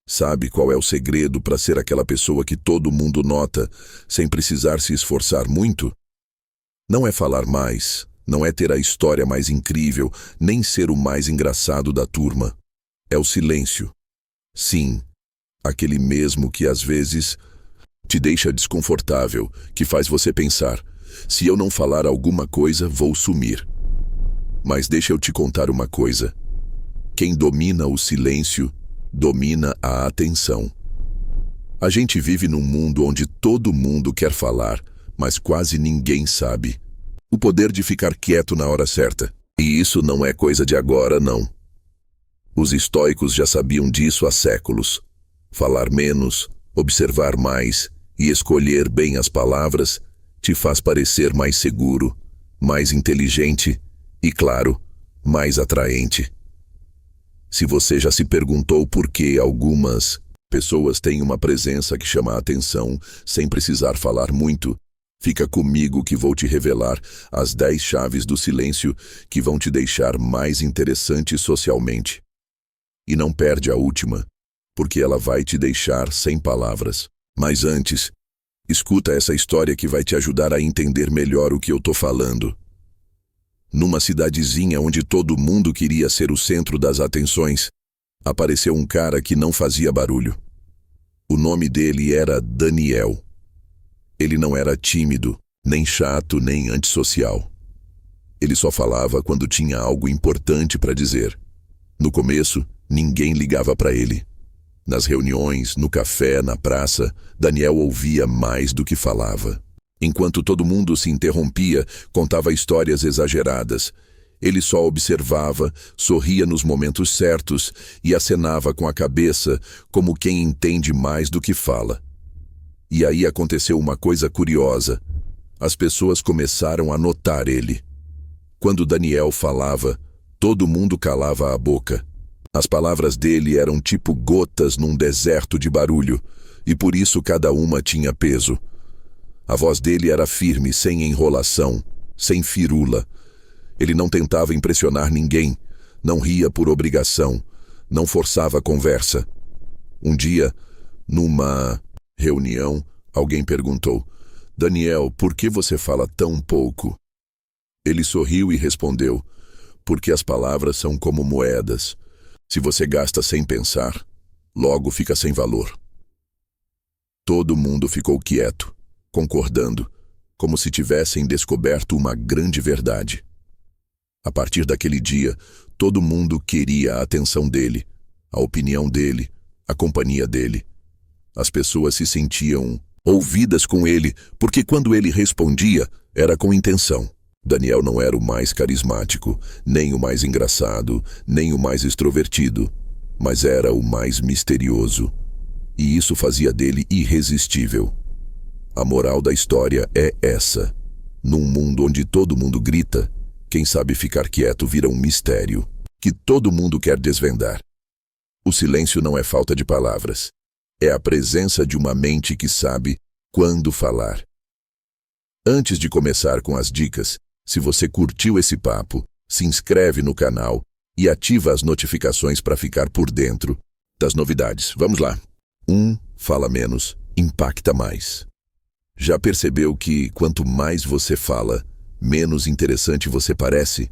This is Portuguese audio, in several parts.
Sabe qual é o segredo para ser aquela pessoa que todo mundo nota, sem precisar se esforçar muito? Não é falar mais, não é ter a história mais incrível, nem ser o mais engraçado da turma. É o silêncio. Sim, aquele mesmo que às vezes te deixa desconfortável, que faz você pensar: se eu não falar alguma coisa, vou sumir. Mas deixa eu te contar uma coisa. Quem domina o silêncio, domina a atenção. A gente vive num mundo onde todo mundo quer falar, mas quase ninguém sabe. O poder de ficar quieto na hora certa. E isso não é coisa de agora, não. Os estoicos já sabiam disso há séculos. Falar menos, observar mais e escolher bem as palavras te faz parecer mais seguro, mais inteligente e, claro, mais atraente. Se você já se perguntou por que algumas pessoas têm uma presença que chama a atenção sem precisar falar muito, fica comigo que vou te revelar as 10 chaves do silêncio que vão te deixar mais interessante socialmente. E não perde a última, porque ela vai te deixar sem palavras. Mas antes, escuta essa história que vai te ajudar a entender melhor o que eu tô falando. Numa cidadezinha onde todo mundo queria ser o centro das atenções, apareceu um cara que não fazia barulho. O nome dele era Daniel. Ele não era tímido, nem chato, nem antissocial. Ele só falava quando tinha algo importante para dizer. No começo, ninguém ligava para ele. Nas reuniões, no café, na praça, Daniel ouvia mais do que falava. Enquanto todo mundo se interrompia, contava histórias exageradas. Ele só observava, sorria nos momentos certos e acenava com a cabeça como quem entende mais do que fala. E aí aconteceu uma coisa curiosa. As pessoas começaram a notar ele. Quando Daniel falava, todo mundo calava a boca. As palavras dele eram tipo gotas num deserto de barulho, e por isso cada uma tinha peso. A voz dele era firme, sem enrolação, sem firula. Ele não tentava impressionar ninguém, não ria por obrigação, não forçava a conversa. Um dia, numa reunião, alguém perguntou: Daniel, por que você fala tão pouco? Ele sorriu e respondeu: porque as palavras são como moedas. Se você gasta sem pensar, logo fica sem valor. Todo mundo ficou quieto, concordando, como se tivessem descoberto uma grande verdade. A partir daquele dia, todo mundo queria a atenção dele, a opinião dele, a companhia dele. As pessoas se sentiam ouvidas com ele, porque quando ele respondia, era com intenção. Daniel não era o mais carismático, nem o mais engraçado, nem o mais extrovertido, mas era o mais misterioso. E isso fazia dele irresistível. A moral da história é essa. Num mundo onde todo mundo grita, quem sabe ficar quieto vira um mistério, que todo mundo quer desvendar. O silêncio não é falta de palavras. É a presença de uma mente que sabe quando falar. Antes de começar com as dicas, se você curtiu esse papo, se inscreve no canal e ativa as notificações para ficar por dentro das novidades. Vamos lá. 1. Fala menos, impacta mais. Já percebeu que quanto mais você fala, menos interessante você parece?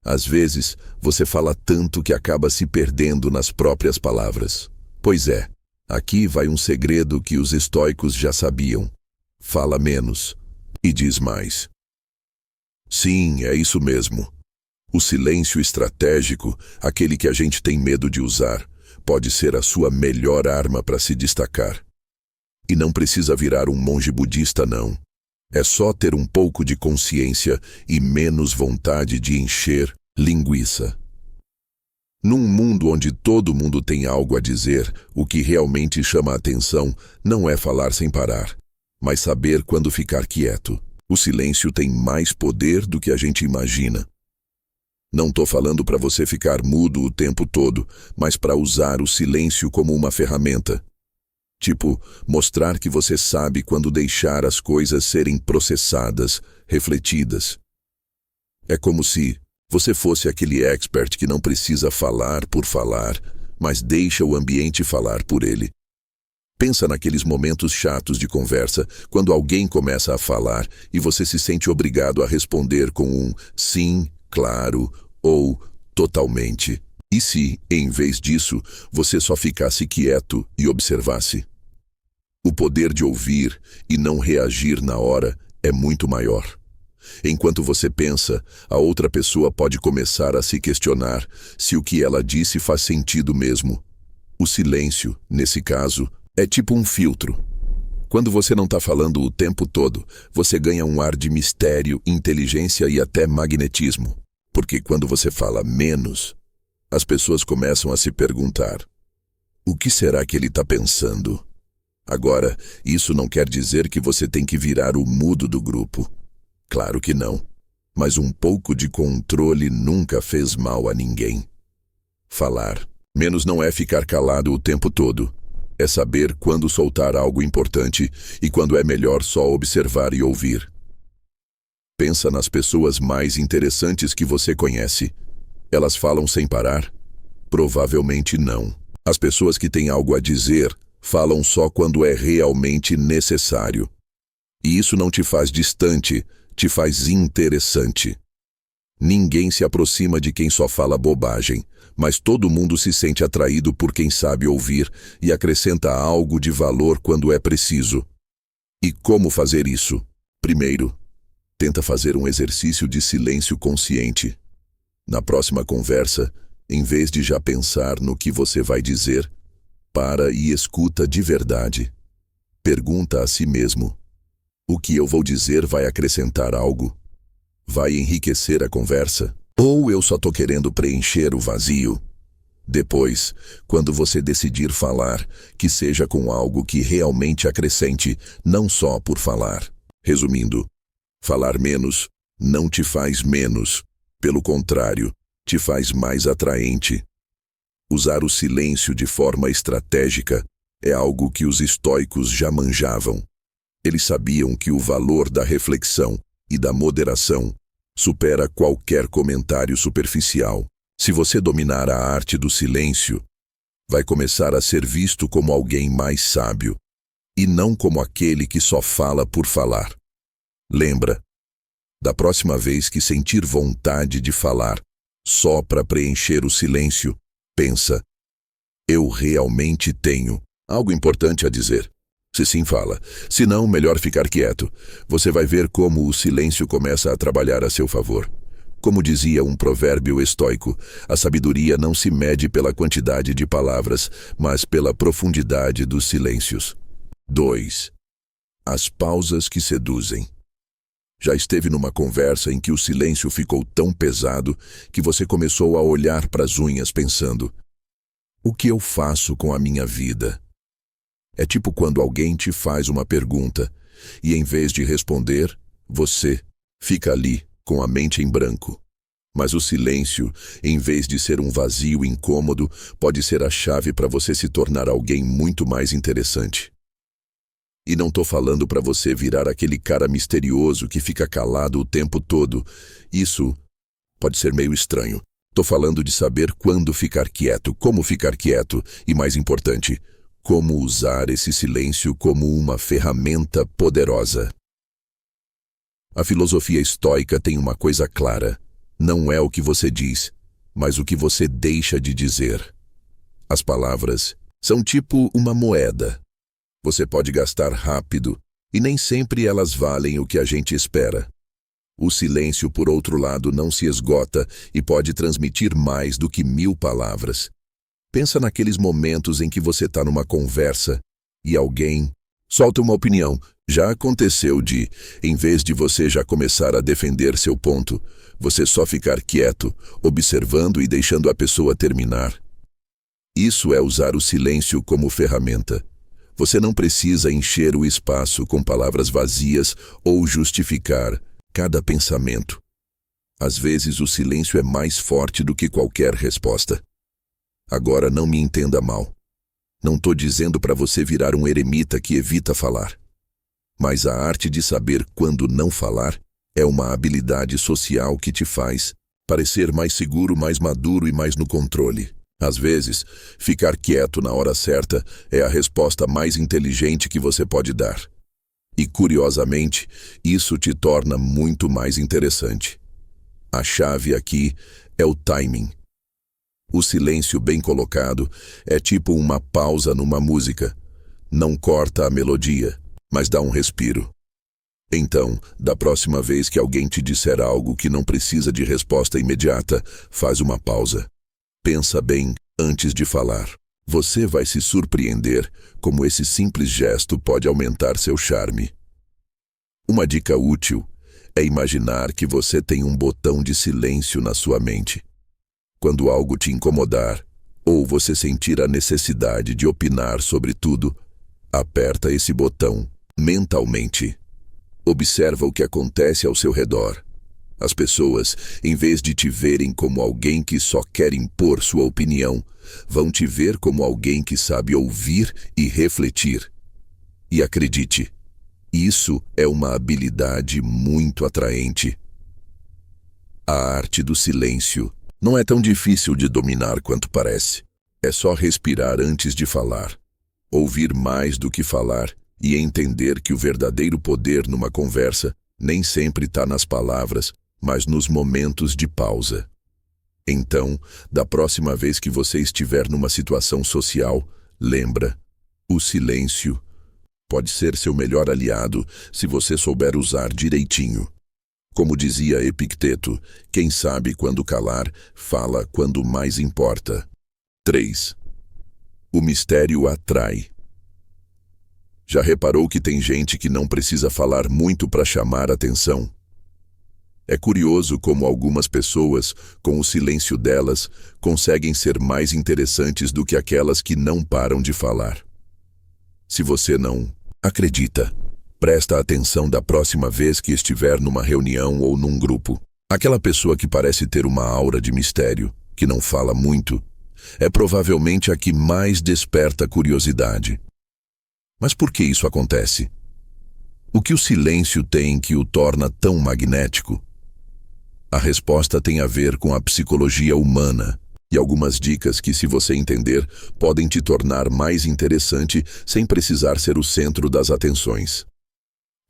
Às vezes, você fala tanto que acaba se perdendo nas próprias palavras. Pois é, aqui vai um segredo que os estoicos já sabiam. Fala menos e diz mais. Sim, é isso mesmo. O silêncio estratégico, aquele que a gente tem medo de usar, pode ser a sua melhor arma para se destacar. E não precisa virar um monge budista, não. É só ter um pouco de consciência e menos vontade de encher linguiça. Num mundo onde todo mundo tem algo a dizer, o que realmente chama a atenção não é falar sem parar, mas saber quando ficar quieto. O silêncio tem mais poder do que a gente imagina. Não tô falando para você ficar mudo o tempo todo, mas para usar o silêncio como uma ferramenta. Tipo, mostrar que você sabe quando deixar as coisas serem processadas, refletidas. É como se você fosse aquele expert que não precisa falar por falar, mas deixa o ambiente falar por ele. Pensa naqueles momentos chatos de conversa, quando alguém começa a falar e você se sente obrigado a responder com um sim, claro ou totalmente. E se, em vez disso, você só ficasse quieto e observasse? O poder de ouvir e não reagir na hora é muito maior. Enquanto você pensa, a outra pessoa pode começar a se questionar se o que ela disse faz sentido mesmo. O silêncio, nesse caso, é tipo um filtro. Quando você não está falando o tempo todo, você ganha um ar de mistério, inteligência e até magnetismo. Porque quando você fala menos, as pessoas começam a se perguntar: o que será que ele está pensando? Agora, isso não quer dizer que você tem que virar o mudo do grupo. Claro que não. Mas um pouco de controle nunca fez mal a ninguém. Falar menos não é ficar calado o tempo todo. É saber quando soltar algo importante e quando é melhor só observar e ouvir. Pensa nas pessoas mais interessantes que você conhece. Elas falam sem parar? Provavelmente não. As pessoas que têm algo a dizer falam só quando é realmente necessário. E isso não te faz distante, te faz interessante. Ninguém se aproxima de quem só fala bobagem, mas todo mundo se sente atraído por quem sabe ouvir e acrescenta algo de valor quando é preciso. E como fazer isso? Primeiro, tenta fazer um exercício de silêncio consciente. Na próxima conversa, em vez de já pensar no que você vai dizer, para e escuta de verdade. Pergunta a si mesmo: o que eu vou dizer vai acrescentar algo? Vai enriquecer a conversa? Ou eu só estou querendo preencher o vazio? Depois, quando você decidir falar, que seja com algo que realmente acrescente, não só por falar. Resumindo, falar menos não te faz menos. Pelo contrário, te faz mais atraente. Usar o silêncio de forma estratégica é algo que os estoicos já manjavam. Eles sabiam que o valor da reflexão e da moderação supera qualquer comentário superficial. Se você dominar a arte do silêncio, vai começar a ser visto como alguém mais sábio, e não como aquele que só fala por falar. Lembra, da próxima vez que sentir vontade de falar só para preencher o silêncio, pensa: eu realmente tenho algo importante a dizer. Se sim, fala. Se não, melhor ficar quieto. Você vai ver como o silêncio começa a trabalhar a seu favor. Como dizia um provérbio estoico, a sabedoria não se mede pela quantidade de palavras, mas pela profundidade dos silêncios. 2. As pausas que seduzem. Já esteve numa conversa em que o silêncio ficou tão pesado que você começou a olhar para as unhas pensando: o que eu faço com a minha vida? É tipo quando alguém te faz uma pergunta e, em vez de responder, você fica ali com a mente em branco. Mas o silêncio, em vez de ser um vazio incômodo, pode ser a chave para você se tornar alguém muito mais interessante. E não tô falando para você virar aquele cara misterioso que fica calado o tempo todo. Isso pode ser meio estranho. Tô falando de saber quando ficar quieto, como ficar quieto e, mais importante, como usar esse silêncio como uma ferramenta poderosa. A filosofia estoica tem uma coisa clara: não é o que você diz, mas o que você deixa de dizer. As palavras são tipo uma moeda. Você pode gastar rápido e nem sempre elas valem o que a gente espera. O silêncio, por outro lado, não se esgota e pode transmitir mais do que 1000 palavras. Pensa naqueles momentos em que você está numa conversa e alguém solta uma opinião. Já aconteceu de, em vez de você já começar a defender seu ponto, você só ficar quieto, observando e deixando a pessoa terminar? Isso é usar o silêncio como ferramenta. Você não precisa encher o espaço com palavras vazias ou justificar cada pensamento. Às vezes o silêncio é mais forte do que qualquer resposta. Agora não me entenda mal. Não estou dizendo para você virar um eremita que evita falar. Mas a arte de saber quando não falar é uma habilidade social que te faz parecer mais seguro, mais maduro e mais no controle. Às vezes, ficar quieto na hora certa é a resposta mais inteligente que você pode dar. E, curiosamente, isso te torna muito mais interessante. A chave aqui é o timing. O silêncio bem colocado é tipo uma pausa numa música. Não corta a melodia, mas dá um respiro. Então, da próxima vez que alguém te disser algo que não precisa de resposta imediata, faz uma pausa. Pensa bem antes de falar. Você vai se surpreender como esse simples gesto pode aumentar seu charme. Uma dica útil é imaginar que você tem um botão de silêncio na sua mente. Quando algo te incomodar, ou você sentir a necessidade de opinar sobre tudo, aperta esse botão mentalmente. Observa o que acontece ao seu redor. As pessoas, em vez de te verem como alguém que só quer impor sua opinião, vão te ver como alguém que sabe ouvir e refletir. E acredite, isso é uma habilidade muito atraente. A arte do silêncio não é tão difícil de dominar quanto parece. É só respirar antes de falar, ouvir mais do que falar e entender que o verdadeiro poder numa conversa nem sempre está nas palavras, mas nos momentos de pausa. Então, da próxima vez que você estiver numa situação social, lembra, o silêncio pode ser seu melhor aliado se você souber usar direitinho. Como dizia Epicteto, quem sabe quando calar, fala quando mais importa. 3. O mistério atrai. Já reparou que tem gente que não precisa falar muito para chamar atenção? É curioso como algumas pessoas, com o silêncio delas, conseguem ser mais interessantes do que aquelas que não param de falar. Se você não acredita, presta atenção da próxima vez que estiver numa reunião ou num grupo. Aquela pessoa que parece ter uma aura de mistério, que não fala muito, é provavelmente a que mais desperta curiosidade. Mas por que isso acontece? O que o silêncio tem que o torna tão magnético? A resposta tem a ver com a psicologia humana e algumas dicas que, se você entender, podem te tornar mais interessante sem precisar ser o centro das atenções.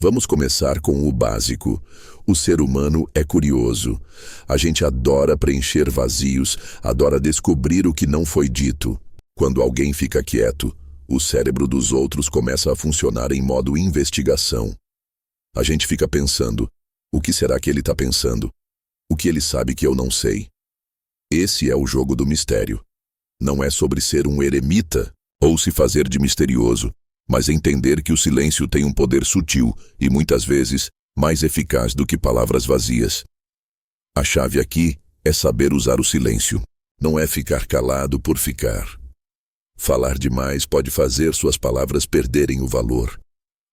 Vamos começar com o básico. O ser humano é curioso. A gente adora preencher vazios, adora descobrir o que não foi dito. Quando alguém fica quieto, o cérebro dos outros começa a funcionar em modo investigação. A gente fica pensando, o que será que ele está pensando? O que ele sabe que eu não sei? Esse é o jogo do mistério. Não é sobre ser um eremita ou se fazer de misterioso, mas entender que o silêncio tem um poder sutil e, muitas vezes, mais eficaz do que palavras vazias. A chave aqui é saber usar o silêncio. Não é ficar calado por ficar. Falar demais pode fazer suas palavras perderem o valor.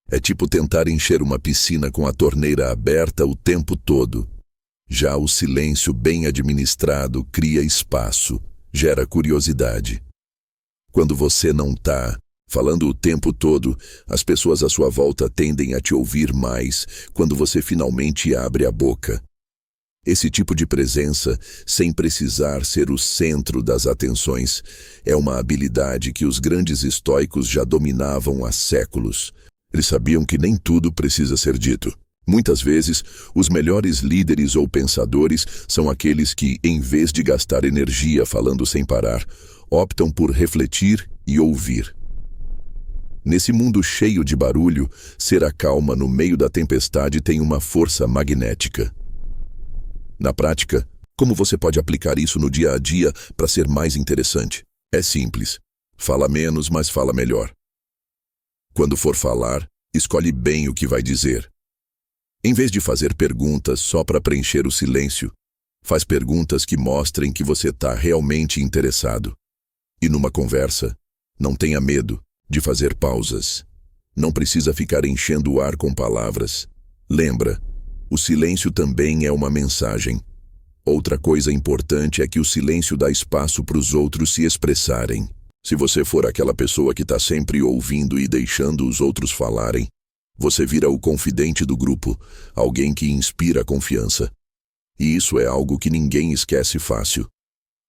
É tipo tentar encher uma piscina com a torneira aberta o tempo todo. Já o silêncio bem administrado cria espaço, gera curiosidade. Quando você não está falando o tempo todo, as pessoas à sua volta tendem a te ouvir mais quando você finalmente abre a boca. Esse tipo de presença, sem precisar ser o centro das atenções, é uma habilidade que os grandes estoicos já dominavam há séculos. Eles sabiam que nem tudo precisa ser dito. Muitas vezes, os melhores líderes ou pensadores são aqueles que, em vez de gastar energia falando sem parar, optam por refletir e ouvir. Nesse mundo cheio de barulho, ser a calma no meio da tempestade tem uma força magnética. Na prática, como você pode aplicar isso no dia a dia para ser mais interessante? É simples. Fala menos, mas fala melhor. Quando for falar, escolhe bem o que vai dizer. Em vez de fazer perguntas só para preencher o silêncio, faz perguntas que mostrem que você está realmente interessado. E numa conversa, não tenha medo de fazer pausas. Não precisa ficar enchendo o ar com palavras. Lembra, o silêncio também é uma mensagem. Outra coisa importante é que o silêncio dá espaço para os outros se expressarem. Se você for aquela pessoa que está sempre ouvindo e deixando os outros falarem, você vira o confidente do grupo, alguém que inspira confiança. E isso é algo que ninguém esquece fácil.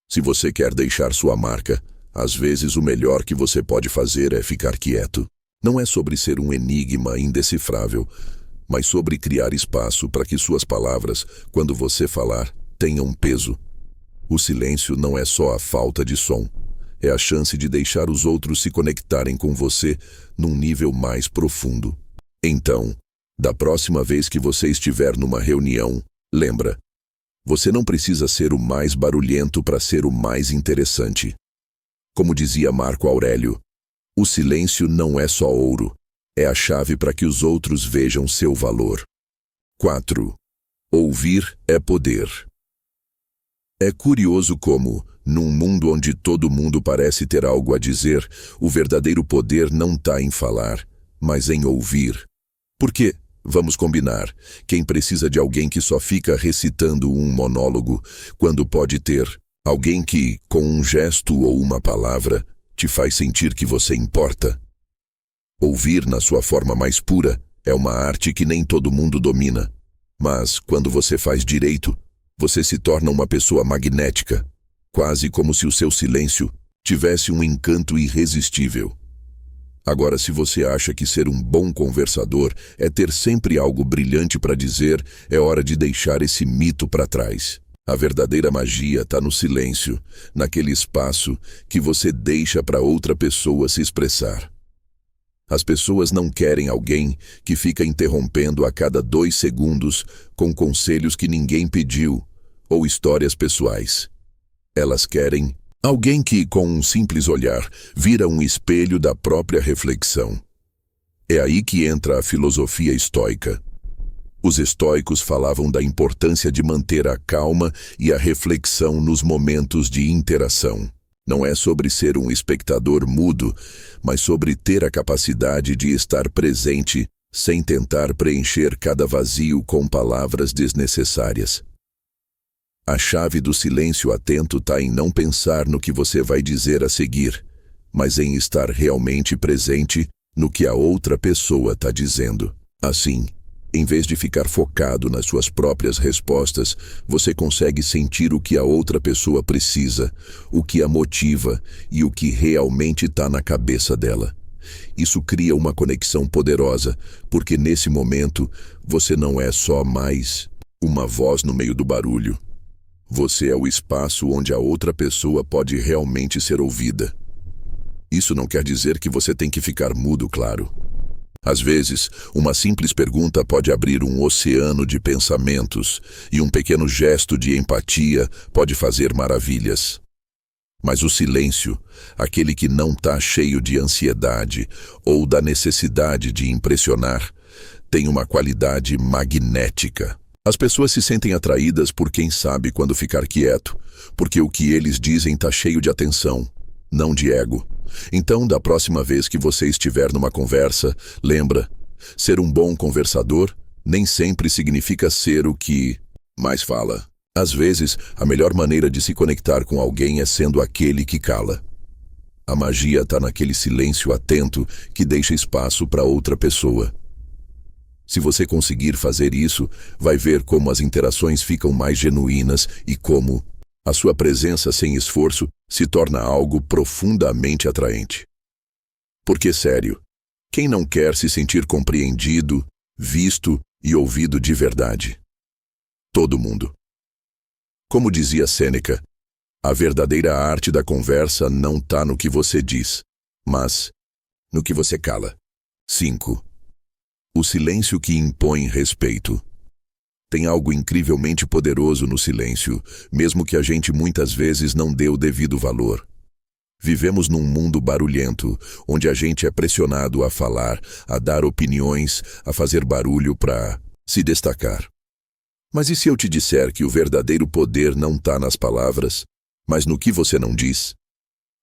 Se você quer deixar sua marca, às vezes o melhor que você pode fazer é ficar quieto. Não é sobre ser um enigma indecifrável, mas sobre criar espaço para que suas palavras, quando você falar, tenham peso. O silêncio não é só a falta de som, é a chance de deixar os outros se conectarem com você num nível mais profundo. Então, da próxima vez que você estiver numa reunião, lembra, você não precisa ser o mais barulhento para ser o mais interessante. Como dizia Marco Aurélio, o silêncio não é só ouro, é a chave para que os outros vejam seu valor. 4. Ouvir é poder. É curioso como, num mundo onde todo mundo parece ter algo a dizer, o verdadeiro poder não está em falar, mas em ouvir. Porque, vamos combinar, quem precisa de alguém que só fica recitando um monólogo, quando pode ter alguém que, com um gesto ou uma palavra, te faz sentir que você importa? Ouvir na sua forma mais pura é uma arte que nem todo mundo domina. Mas, quando você faz direito, você se torna uma pessoa magnética, quase como se o seu silêncio tivesse um encanto irresistível. Agora, se você acha que ser um bom conversador é ter sempre algo brilhante para dizer, é hora de deixar esse mito para trás. A verdadeira magia está no silêncio, naquele espaço que você deixa para outra pessoa se expressar. As pessoas não querem alguém que fica interrompendo a cada 2 segundos com conselhos que ninguém pediu ou histórias pessoais. Elas querem alguém que, com um simples olhar, vira um espelho da própria reflexão. É aí que entra a filosofia estoica. Os estoicos falavam da importância de manter a calma e a reflexão nos momentos de interação. Não é sobre ser um espectador mudo, mas sobre ter a capacidade de estar presente sem tentar preencher cada vazio com palavras desnecessárias. A chave do silêncio atento está em não pensar no que você vai dizer a seguir, mas em estar realmente presente no que a outra pessoa está dizendo. Assim, em vez de ficar focado nas suas próprias respostas, você consegue sentir o que a outra pessoa precisa, o que a motiva e o que realmente está na cabeça dela. Isso cria uma conexão poderosa, porque nesse momento você não é só mais uma voz no meio do barulho. Você é o espaço onde a outra pessoa pode realmente ser ouvida. Isso não quer dizer que você tem que ficar mudo, claro. Às vezes, uma simples pergunta pode abrir um oceano de pensamentos, e um pequeno gesto de empatia pode fazer maravilhas. Mas o silêncio, aquele que não está cheio de ansiedade ou da necessidade de impressionar, tem uma qualidade magnética. As pessoas se sentem atraídas por quem sabe quando ficar quieto, porque o que eles dizem está cheio de atenção, não de ego. Então, da próxima vez que você estiver numa conversa, lembra, ser um bom conversador nem sempre significa ser o que mais fala. Às vezes, a melhor maneira de se conectar com alguém é sendo aquele que cala. A magia está naquele silêncio atento que deixa espaço para outra pessoa. Se você conseguir fazer isso, vai ver como as interações ficam mais genuínas e como a sua presença sem esforço se torna algo profundamente atraente. Porque, sério, quem não quer se sentir compreendido, visto e ouvido de verdade? Todo mundo. Como dizia Sêneca, a verdadeira arte da conversa não está no que você diz, mas no que você cala. 5. O silêncio que impõe respeito. Tem algo incrivelmente poderoso no silêncio, mesmo que a gente muitas vezes não dê o devido valor. Vivemos num mundo barulhento, onde a gente é pressionado a falar, a dar opiniões, a fazer barulho para se destacar. Mas e se eu te disser que o verdadeiro poder não está nas palavras, mas no que você não diz?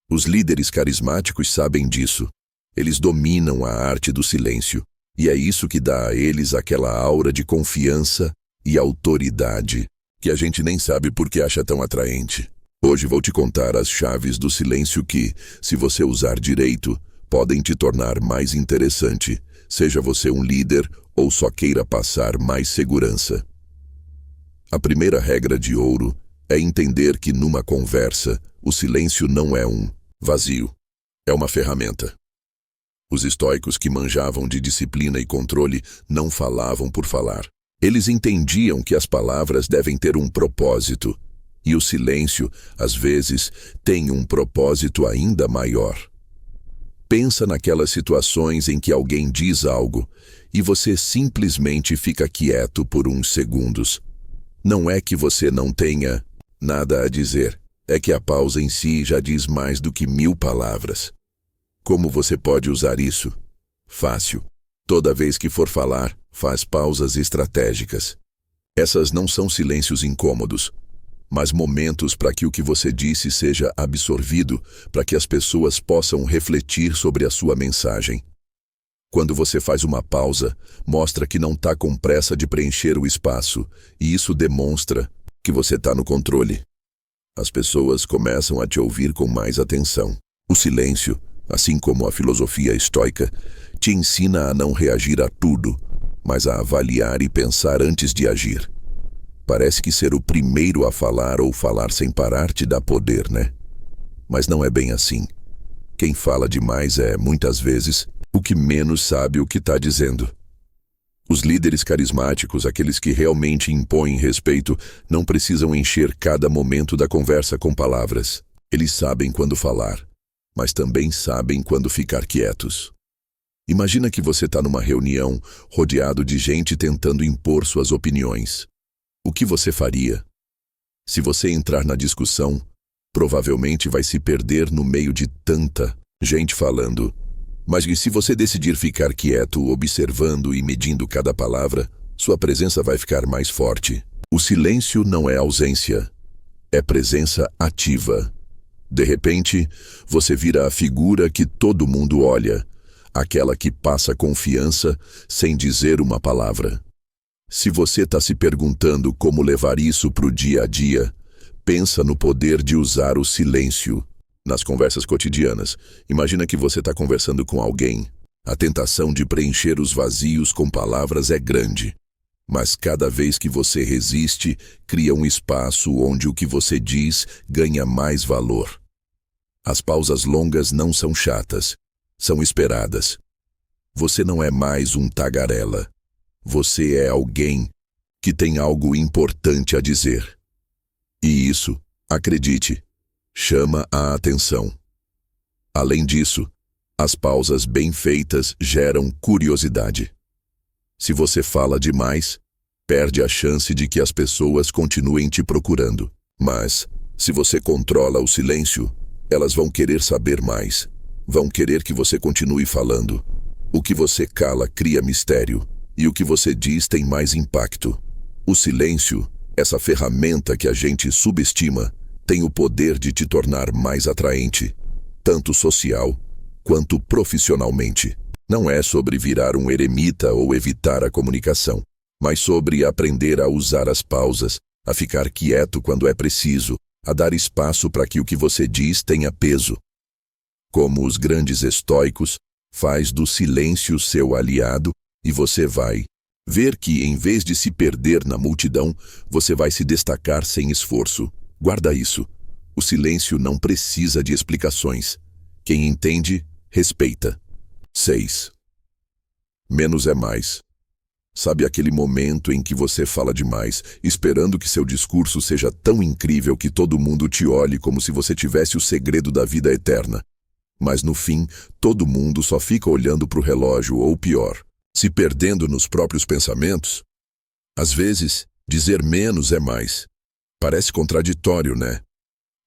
Os líderes carismáticos sabem disso. Eles dominam a arte do silêncio. E é isso que dá a eles aquela aura de confiança e autoridade que a gente nem sabe por que acha tão atraente. Hoje vou te contar as chaves do silêncio que, se você usar direito, podem te tornar mais interessante, seja você um líder ou só queira passar mais segurança. A primeira regra de ouro É entender que numa conversa, o silêncio não é um vazio, é uma ferramenta. Os estoicos que manjavam de disciplina e controle não falavam por falar. Eles entendiam que as palavras devem ter um propósito, e o silêncio, às vezes, tem um propósito ainda maior. Pensa naquelas situações em que alguém diz algo e você simplesmente fica quieto por uns segundos. Não é que você não tenha nada a dizer, é que a pausa em si já diz mais do que 1000 palavras. Como você pode usar isso? Fácil. Toda vez que for falar, faz pausas estratégicas. Essas não são silêncios incômodos, mas momentos para que o que você disse seja absorvido, para que as pessoas possam refletir sobre a sua mensagem. Quando você faz uma pausa, mostra que não está com pressa de preencher o espaço, e isso demonstra que você está no controle. As pessoas começam a te ouvir com mais atenção. O silêncio, assim como a filosofia estoica, te ensina a não reagir a tudo, mas a avaliar e pensar antes de agir. Parece que ser o primeiro a falar ou falar sem parar te dá poder, né? Mas não é bem assim. Quem fala demais é, muitas vezes, o que menos sabe o que está dizendo. Os líderes carismáticos, aqueles que realmente impõem respeito, não precisam encher cada momento da conversa com palavras. Eles sabem quando falar, mas também sabem quando ficar quietos. Imagina que você está numa reunião, rodeado de gente tentando impor suas opiniões. O que você faria? Se você entrar na discussão, provavelmente vai se perder no meio de tanta gente falando. Mas e se você decidir ficar quieto, observando e medindo cada palavra, sua presença vai ficar mais forte. O silêncio não é ausência, é presença ativa. De repente, você vira a figura que todo mundo olha, aquela que passa confiança sem dizer uma palavra. Se você está se perguntando como levar isso para o dia a dia, pensa no poder de usar o silêncio. Nas conversas cotidianas, imagina que você está conversando com alguém. A tentação de preencher os vazios com palavras é grande. Mas cada vez que você resiste, cria um espaço onde o que você diz ganha mais valor. As pausas longas não são chatas, são esperadas. Você não é mais um tagarela. Você é alguém que tem algo importante a dizer. E isso, acredite, chama a atenção. Além disso, as pausas bem feitas geram curiosidade. Se você fala demais, perde a chance de que as pessoas continuem te procurando. Mas, se você controla o silêncio, elas vão querer saber mais. Vão querer que você continue falando. O que você cala cria mistério. E o que você diz tem mais impacto. O silêncio, essa ferramenta que a gente subestima, tem o poder de te tornar mais atraente, tanto social quanto profissionalmente. Não é sobre virar um eremita ou evitar a comunicação, mas sobre aprender a usar as pausas, a ficar quieto quando é preciso, a dar espaço para que o que você diz tenha peso. Como os grandes estoicos, faz do silêncio seu aliado, e você vai ver que, em vez de se perder na multidão, você vai se destacar sem esforço. Guarda isso. O silêncio não precisa de explicações. Quem entende, respeita. 6. Menos é mais. Sabe aquele momento em que você fala demais, esperando que seu discurso seja tão incrível que todo mundo te olhe como se você tivesse o segredo da vida eterna? Mas no fim, todo mundo só fica olhando para o relógio, ou pior, se perdendo nos próprios pensamentos? Às vezes, dizer menos é mais. Parece contraditório, né?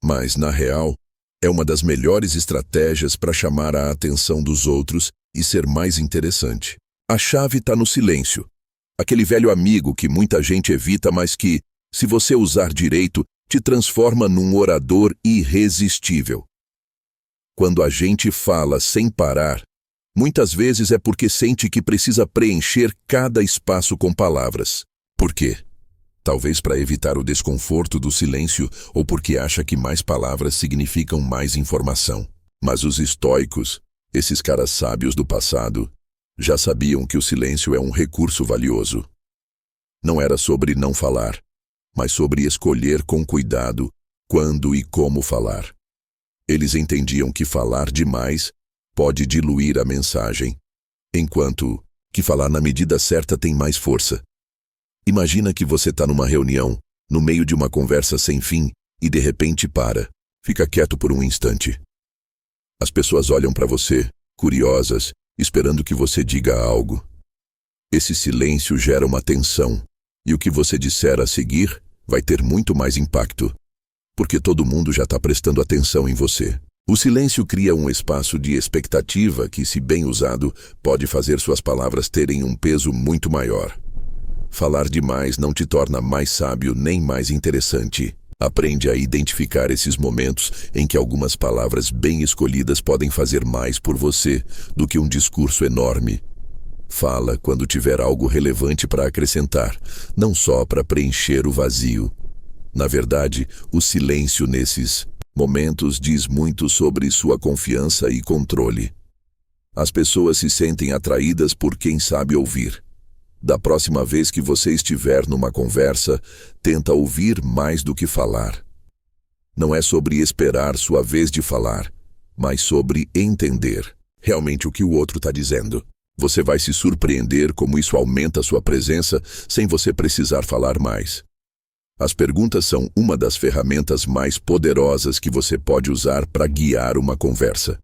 Mas, na real, é uma das melhores estratégias para chamar a atenção dos outros e ser mais interessante. A chave está no silêncio. Aquele velho amigo que muita gente evita, mas que, se você usar direito, te transforma num orador irresistível. Quando a gente fala sem parar, muitas vezes é porque sente que precisa preencher cada espaço com palavras. Por quê? Talvez para evitar o desconforto do silêncio ou porque acha que mais palavras significam mais informação. Mas os estoicos, esses caras sábios do passado, já sabiam que o silêncio é um recurso valioso. Não era sobre não falar, mas sobre escolher com cuidado quando e como falar. Eles entendiam que falar demais pode diluir a mensagem, enquanto que falar na medida certa tem mais força. Imagina que você está numa reunião, no meio de uma conversa sem fim, e de repente para. Fica quieto por um instante. As pessoas olham para você, curiosas, esperando que você diga algo. Esse silêncio gera uma tensão, e o que você disser a seguir vai ter muito mais impacto, porque todo mundo já está prestando atenção em você. O silêncio cria um espaço de expectativa que, se bem usado, pode fazer suas palavras terem um peso muito maior. Falar demais não te torna mais sábio nem mais interessante. Aprende a identificar esses momentos em que algumas palavras bem escolhidas podem fazer mais por você do que um discurso enorme. Fala quando tiver algo relevante para acrescentar, não só para preencher o vazio. Na verdade, o silêncio nesses momentos diz muito sobre sua confiança e controle. As pessoas se sentem atraídas por quem sabe ouvir. Da próxima vez que você estiver numa conversa, tenta ouvir mais do que falar. Não é sobre esperar sua vez de falar, mas sobre entender realmente o que o outro está dizendo. Você vai se surpreender como isso aumenta sua presença sem você precisar falar mais. As perguntas são uma das ferramentas mais poderosas que você pode usar para guiar uma conversa.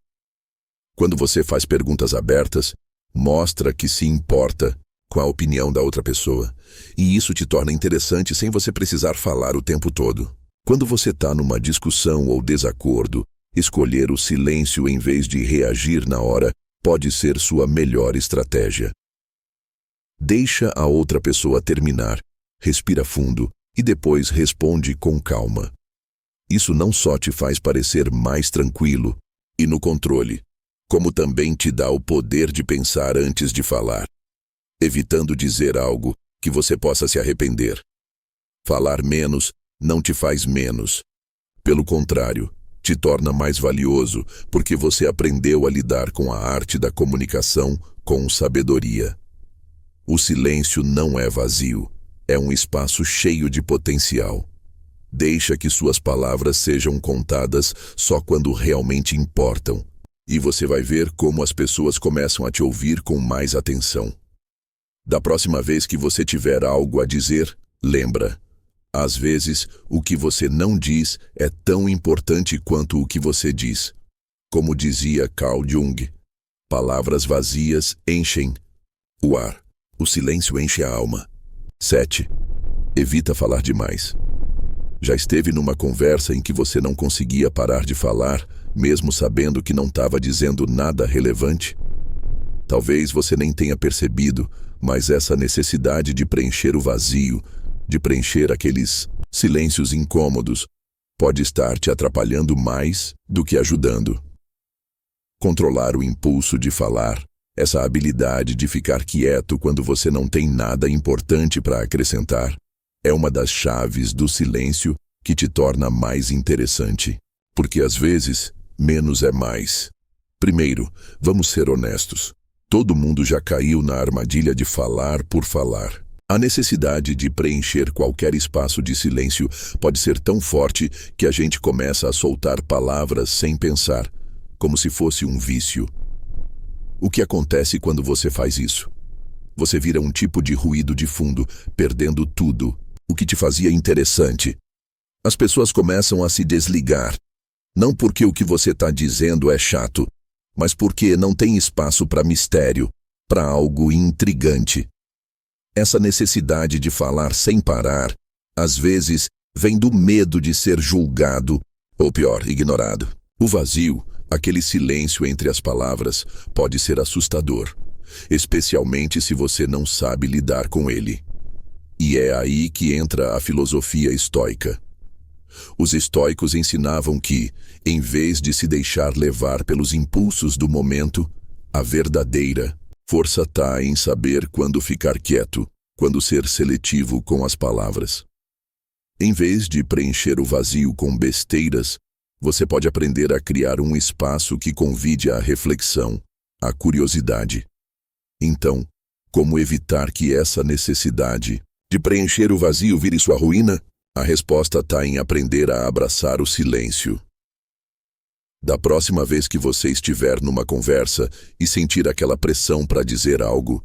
Quando você faz perguntas abertas, mostra que se importa com a opinião da outra pessoa, e isso te torna interessante sem você precisar falar o tempo todo. Quando você está numa discussão ou desacordo, escolher o silêncio em vez de reagir na hora pode ser sua melhor estratégia. Deixa a outra pessoa terminar, respira fundo e depois responde com calma. Isso não só te faz parecer mais tranquilo e no controle, como também te dá o poder de pensar antes de falar, evitando dizer algo que você possa se arrepender. Falar menos não te faz menos. Pelo contrário, te torna mais valioso porque você aprendeu a lidar com a arte da comunicação com sabedoria. O silêncio não é vazio, é um espaço cheio de potencial. Deixa que suas palavras sejam contadas só quando realmente importam, e você vai ver como as pessoas começam a te ouvir com mais atenção. Da próxima vez que você tiver algo a dizer, lembra: às vezes, o que você não diz é tão importante quanto o que você diz. Como dizia Carl Jung, palavras vazias enchem o ar. O silêncio enche a alma. 7. Evita falar demais. Já esteve numa conversa em que você não conseguia parar de falar, mesmo sabendo que não estava dizendo nada relevante? Talvez você nem tenha percebido, mas essa necessidade de preencher o vazio, de preencher aqueles silêncios incômodos, pode estar te atrapalhando mais do que ajudando. Controlar o impulso de falar, essa habilidade de ficar quieto quando você não tem nada importante para acrescentar, é uma das chaves do silêncio que te torna mais interessante. Porque às vezes, menos é mais. Primeiro, vamos ser honestos. Todo mundo já caiu na armadilha de falar por falar. A necessidade de preencher qualquer espaço de silêncio pode ser tão forte que a gente começa a soltar palavras sem pensar, como se fosse um vício. O que acontece quando você faz isso? Você vira um tipo de ruído de fundo, perdendo tudo o que te fazia interessante. As pessoas começam a se desligar, não porque o que você está dizendo é chato, mas porque não tem espaço para mistério, para algo intrigante. Essa necessidade de falar sem parar, às vezes, vem do medo de ser julgado, ou pior, ignorado. O vazio, aquele silêncio entre as palavras, pode ser assustador, especialmente se você não sabe lidar com ele. E é aí que entra a filosofia estoica. Os estoicos ensinavam que, em vez de se deixar levar pelos impulsos do momento, a verdadeira força está em saber quando ficar quieto, quando ser seletivo com as palavras. Em vez de preencher o vazio com besteiras, você pode aprender a criar um espaço que convide à reflexão, à curiosidade. Então, como evitar que essa necessidade de preencher o vazio vire sua ruína? A resposta está em aprender a abraçar o silêncio. Da próxima vez que você estiver numa conversa e sentir aquela pressão para dizer algo,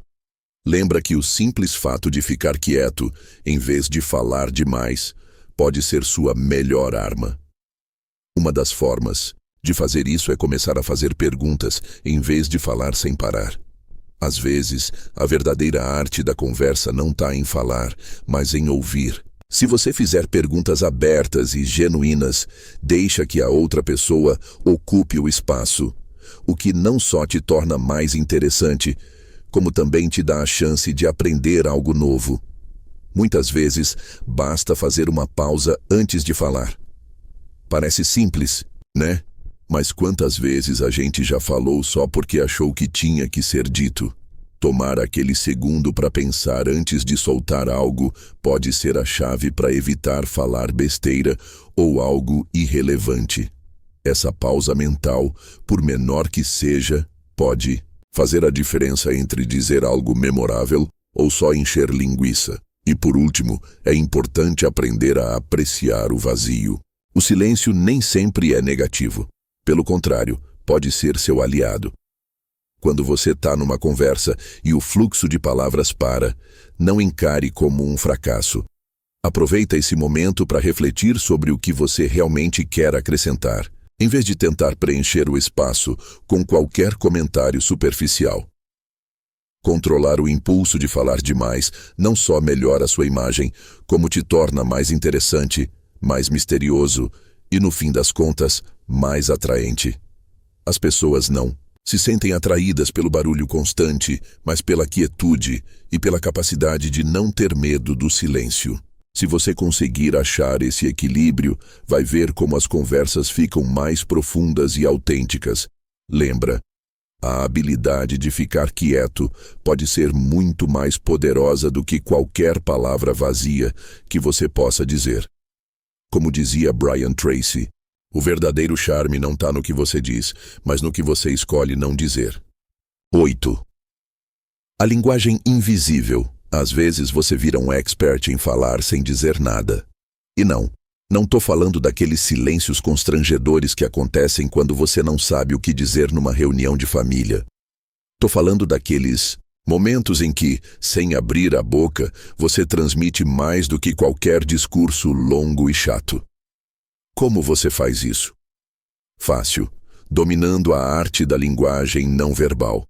lembra que o simples fato de ficar quieto, em vez de falar demais, pode ser sua melhor arma. Uma das formas de fazer isso é começar a fazer perguntas, em vez de falar sem parar. Às vezes, a verdadeira arte da conversa não está em falar, mas em ouvir. Se você fizer perguntas abertas e genuínas, deixa que a outra pessoa ocupe o espaço, o que não só te torna mais interessante, como também te dá a chance de aprender algo novo. Muitas vezes, basta fazer uma pausa antes de falar. Parece simples, né? Mas quantas vezes a gente já falou só porque achou que tinha que ser dito? Tomar aquele segundo para pensar antes de soltar algo pode ser a chave para evitar falar besteira ou algo irrelevante. Essa pausa mental, por menor que seja, pode fazer a diferença entre dizer algo memorável ou só encher linguiça. E por último, é importante aprender a apreciar o vazio. O silêncio nem sempre é negativo. Pelo contrário, pode ser seu aliado. Quando você está numa conversa e o fluxo de palavras para, não encare como um fracasso. Aproveita esse momento para refletir sobre o que você realmente quer acrescentar, em vez de tentar preencher o espaço com qualquer comentário superficial. Controlar o impulso de falar demais não só melhora a sua imagem, como te torna mais interessante, mais misterioso e, no fim das contas, mais atraente. As pessoas não se sentem atraídas pelo barulho constante, mas pela quietude e pela capacidade de não ter medo do silêncio. Se você conseguir achar esse equilíbrio, vai ver como as conversas ficam mais profundas e autênticas. Lembra, a habilidade de ficar quieto pode ser muito mais poderosa do que qualquer palavra vazia que você possa dizer. Como dizia Brian Tracy, o verdadeiro charme não está no que você diz, mas no que você escolhe não dizer. 8. A linguagem invisível. Às vezes você vira um expert em falar sem dizer nada. E não estou falando daqueles silêncios constrangedores que acontecem quando você não sabe o que dizer numa reunião de família. Estou falando daqueles momentos em que, sem abrir a boca, você transmite mais do que qualquer discurso longo e chato. Como você faz isso? Fácil, dominando a arte da linguagem não verbal.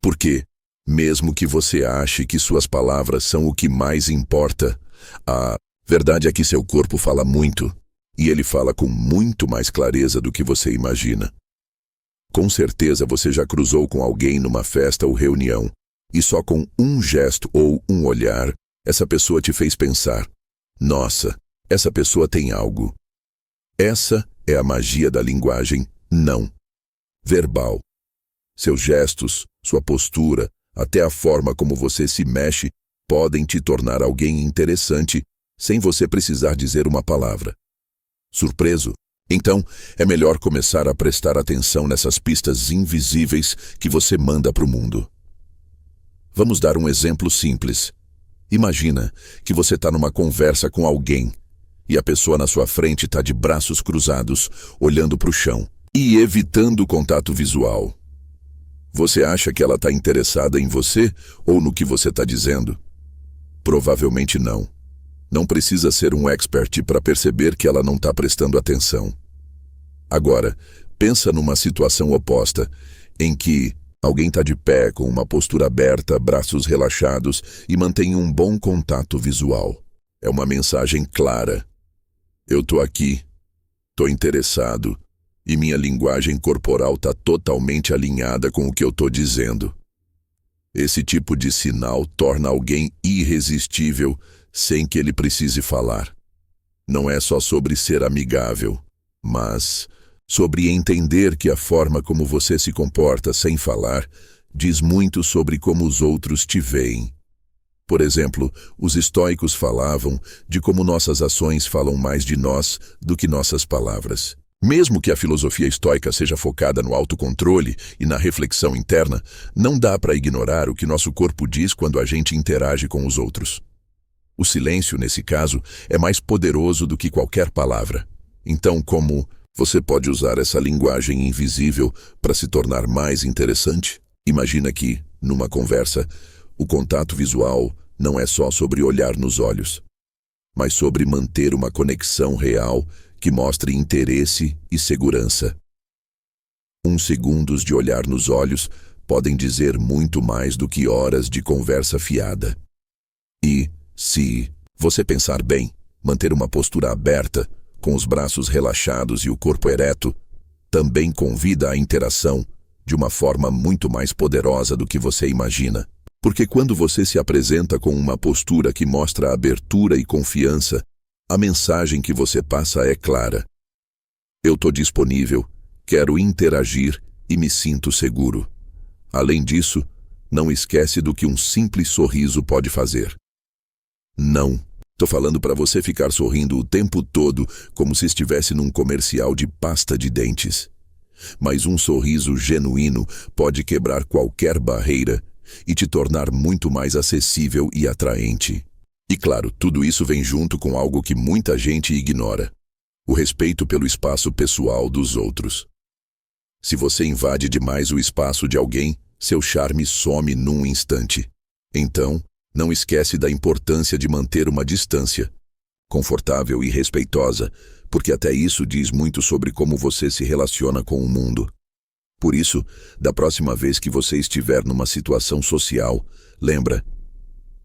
Porque, mesmo que você ache que suas palavras são o que mais importa, a verdade é que seu corpo fala muito, e ele fala com muito mais clareza do que você imagina. Com certeza você já cruzou com alguém numa festa ou reunião, e só com um gesto ou um olhar, essa pessoa te fez pensar: nossa, essa pessoa tem algo. Essa é a magia da linguagem não verbal. Seus gestos, sua postura, até a forma como você se mexe, podem te tornar alguém interessante sem você precisar dizer uma palavra. Surpreso? Então, é melhor começar a prestar atenção nessas pistas invisíveis que você manda para o mundo. Vamos dar um exemplo simples. Imagina que você está numa conversa com alguém e a pessoa na sua frente está de braços cruzados, olhando para o chão e evitando o contato visual. Você acha que ela está interessada em você ou no que você está dizendo? Provavelmente não. Não precisa ser um expert para perceber que ela não está prestando atenção. Agora, pensa numa situação oposta, em que alguém está de pé com uma postura aberta, braços relaxados e mantém um bom contato visual. É uma mensagem clara. Eu estou aqui, estou interessado, e minha linguagem corporal está totalmente alinhada com o que eu estou dizendo. Esse tipo de sinal torna alguém irresistível sem que ele precise falar. Não é só sobre ser amigável, mas sobre entender que a forma como você se comporta sem falar diz muito sobre como os outros te veem. Por exemplo, os estoicos falavam de como nossas ações falam mais de nós do que nossas palavras. Mesmo que a filosofia estoica seja focada no autocontrole e na reflexão interna, não dá para ignorar o que nosso corpo diz quando a gente interage com os outros. O silêncio, nesse caso, é mais poderoso do que qualquer palavra. Então, como você pode usar essa linguagem invisível para se tornar mais interessante? Imagina que, numa conversa, o contato visual não é só sobre olhar nos olhos, mas sobre manter uma conexão real que mostre interesse e segurança. Uns segundos de olhar nos olhos podem dizer muito mais do que horas de conversa fiada. E, se você pensar bem, manter uma postura aberta, com os braços relaxados e o corpo ereto, também convida à interação de uma forma muito mais poderosa do que você imagina. Porque quando você se apresenta com uma postura que mostra abertura e confiança, a mensagem que você passa é clara. Eu estou disponível, quero interagir e me sinto seguro. Além disso, não esquece do que um simples sorriso pode fazer. Não, estou falando para você ficar sorrindo o tempo todo como se estivesse num comercial de pasta de dentes. Mas um sorriso genuíno pode quebrar qualquer barreira e te tornar muito mais acessível e atraente. E claro, tudo isso vem junto com algo que muita gente ignora: o respeito pelo espaço pessoal dos outros. Se você invade demais o espaço de alguém, seu charme some num instante. Então, não esquece da importância de manter uma distância, confortável e respeitosa, porque até isso diz muito sobre como você se relaciona com o mundo. Por isso, da próxima vez que você estiver numa situação social, lembra,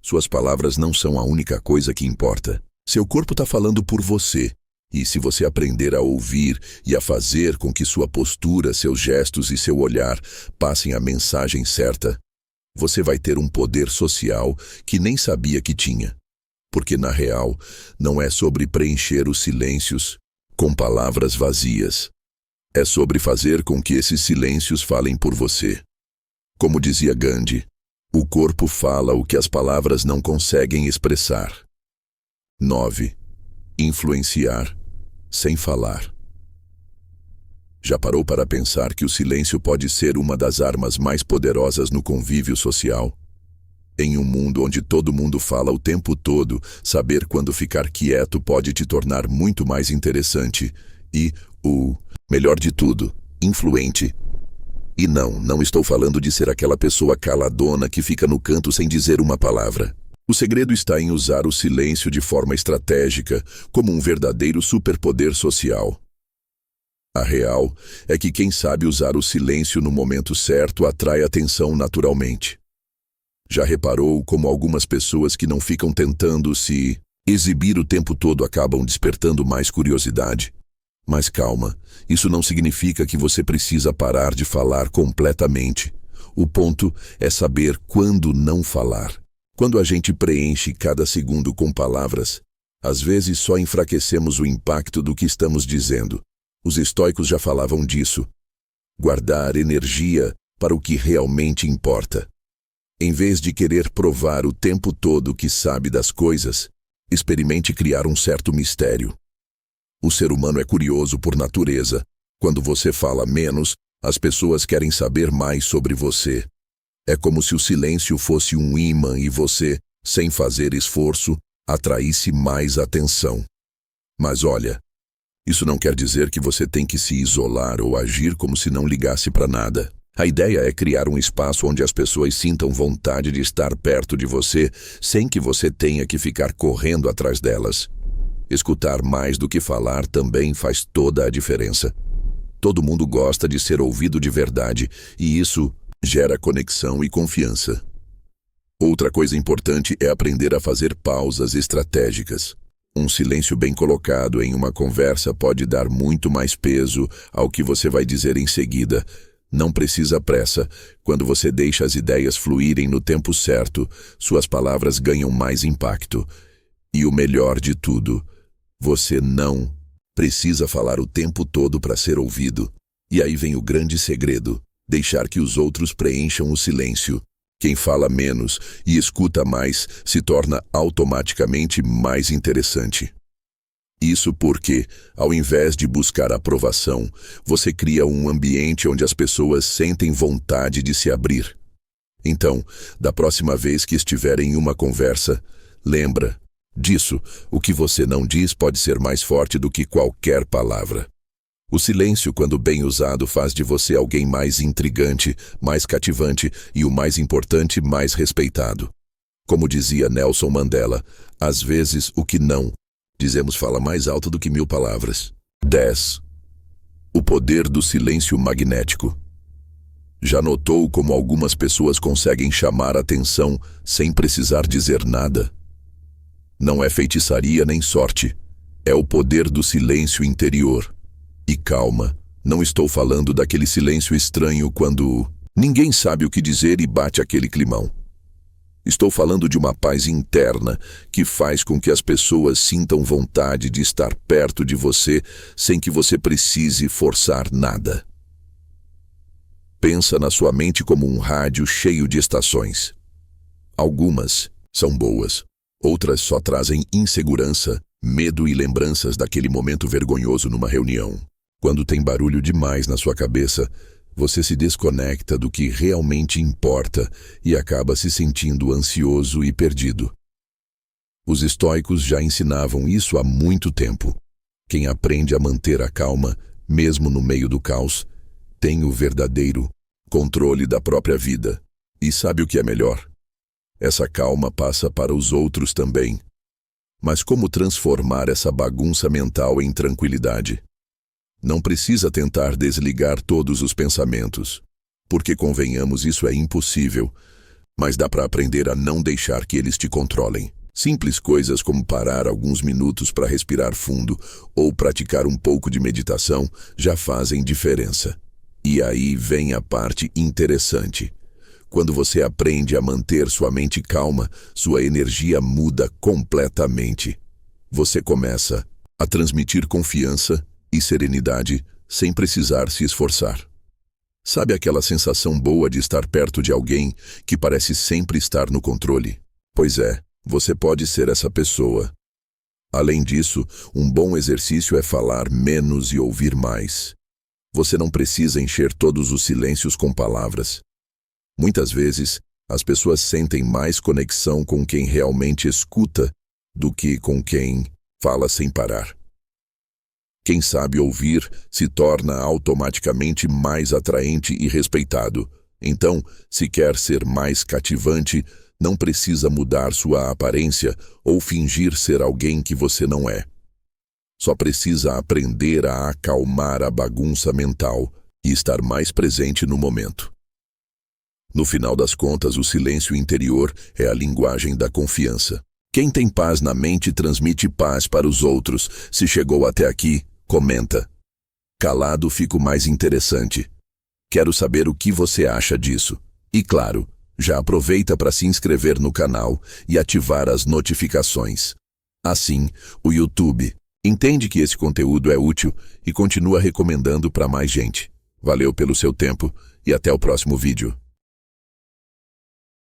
suas palavras não são a única coisa que importa. Seu corpo está falando por você, e se você aprender a ouvir e a fazer com que sua postura, seus gestos e seu olhar passem a mensagem certa, você vai ter um poder social que nem sabia que tinha. Porque, na real, não é sobre preencher os silêncios com palavras vazias. É sobre fazer com que esses silêncios falem por você. Como dizia Gandhi, o corpo fala o que as palavras não conseguem expressar. 9. Influenciar sem falar. Já parou para pensar que o silêncio pode ser uma das armas mais poderosas no convívio social? Em um mundo onde todo mundo fala o tempo todo, saber quando ficar quieto pode te tornar muito mais interessante e, melhor de tudo, influente. E não estou falando de ser aquela pessoa caladona que fica no canto sem dizer uma palavra. O segredo está em usar o silêncio de forma estratégica, como um verdadeiro superpoder social. A real é que quem sabe usar o silêncio no momento certo atrai atenção naturalmente. Já reparou como algumas pessoas que não ficam tentando se exibir o tempo todo acabam despertando mais curiosidade? Mas calma, isso não significa que você precisa parar de falar completamente. O ponto é saber quando não falar. Quando a gente preenche cada segundo com palavras, às vezes só enfraquecemos o impacto do que estamos dizendo. Os estoicos já falavam disso. Guardar energia para o que realmente importa. Em vez de querer provar o tempo todo que sabe das coisas, experimente criar um certo mistério. O ser humano é curioso por natureza. Quando você fala menos, as pessoas querem saber mais sobre você. É como se o silêncio fosse um ímã e você, sem fazer esforço, atraísse mais atenção. Mas olha, isso não quer dizer que você tem que se isolar ou agir como se não ligasse para nada. A ideia é criar um espaço onde as pessoas sintam vontade de estar perto de você, sem que você tenha que ficar correndo atrás delas. Escutar mais do que falar também faz toda a diferença. Todo mundo gosta de ser ouvido de verdade, e isso gera conexão e confiança. Outra coisa importante é aprender a fazer pausas estratégicas. Um silêncio bem colocado em uma conversa pode dar muito mais peso ao que você vai dizer em seguida. Não precisa pressa. Quando você deixa as ideias fluírem no tempo certo, suas palavras ganham mais impacto. E o melhor de tudo, você não precisa falar o tempo todo para ser ouvido. E aí vem o grande segredo: deixar que os outros preencham o silêncio. Quem fala menos e escuta mais se torna automaticamente mais interessante. Isso porque, ao invés de buscar aprovação, você cria um ambiente onde as pessoas sentem vontade de se abrir. Então, da próxima vez que estiver em uma conversa, lembra, Disso, o que você não diz pode ser mais forte do que qualquer palavra. O silêncio, quando bem usado, faz de você alguém mais intrigante, mais cativante e, o mais importante, mais respeitado. Como dizia Nelson Mandela, às vezes o que não dizemos fala mais alto do que 1000 palavras. 10. O poder do silêncio magnético. Já notou como algumas pessoas conseguem chamar atenção sem precisar dizer nada? Não é feitiçaria nem sorte. É o poder do silêncio interior. E calma, não estou falando daquele silêncio estranho quando ninguém sabe o que dizer e bate aquele climão. Estou falando de uma paz interna que faz com que as pessoas sintam vontade de estar perto de você sem que você precise forçar nada. Pensa na sua mente como um rádio cheio de estações. Algumas são boas, outras só trazem insegurança, medo e lembranças daquele momento vergonhoso numa reunião. Quando tem barulho demais na sua cabeça, você se desconecta do que realmente importa e acaba se sentindo ansioso e perdido. Os estoicos já ensinavam isso há muito tempo. Quem aprende a manter a calma, mesmo no meio do caos, tem o verdadeiro controle da própria vida. E sabe o que é melhor? Essa calma passa para os outros também. Mas como transformar essa bagunça mental em tranquilidade? Não precisa tentar desligar todos os pensamentos, porque, convenhamos, isso é impossível, mas dá para aprender a não deixar que eles te controlem. Simples coisas como parar alguns minutos para respirar fundo ou praticar um pouco de meditação já fazem diferença. E aí vem a parte interessante. Quando você aprende a manter sua mente calma, sua energia muda completamente. Você começa a transmitir confiança e serenidade sem precisar se esforçar. Sabe aquela sensação boa de estar perto de alguém que parece sempre estar no controle? Pois é, você pode ser essa pessoa. Além disso, um bom exercício é falar menos e ouvir mais. Você não precisa encher todos os silêncios com palavras. Muitas vezes, as pessoas sentem mais conexão com quem realmente escuta do que com quem fala sem parar. Quem sabe ouvir se torna automaticamente mais atraente e respeitado. Então, se quer ser mais cativante, não precisa mudar sua aparência ou fingir ser alguém que você não é. Só precisa aprender a acalmar a bagunça mental e estar mais presente no momento. No final das contas, o silêncio interior é a linguagem da confiança. Quem tem paz na mente transmite paz para os outros. Se chegou até aqui, comenta. Calado fico mais interessante. Quero saber o que você acha disso. E claro, já aproveita para se inscrever no canal e ativar as notificações. Assim, o YouTube entende que esse conteúdo é útil e continua recomendando para mais gente. Valeu pelo seu tempo e até o próximo vídeo.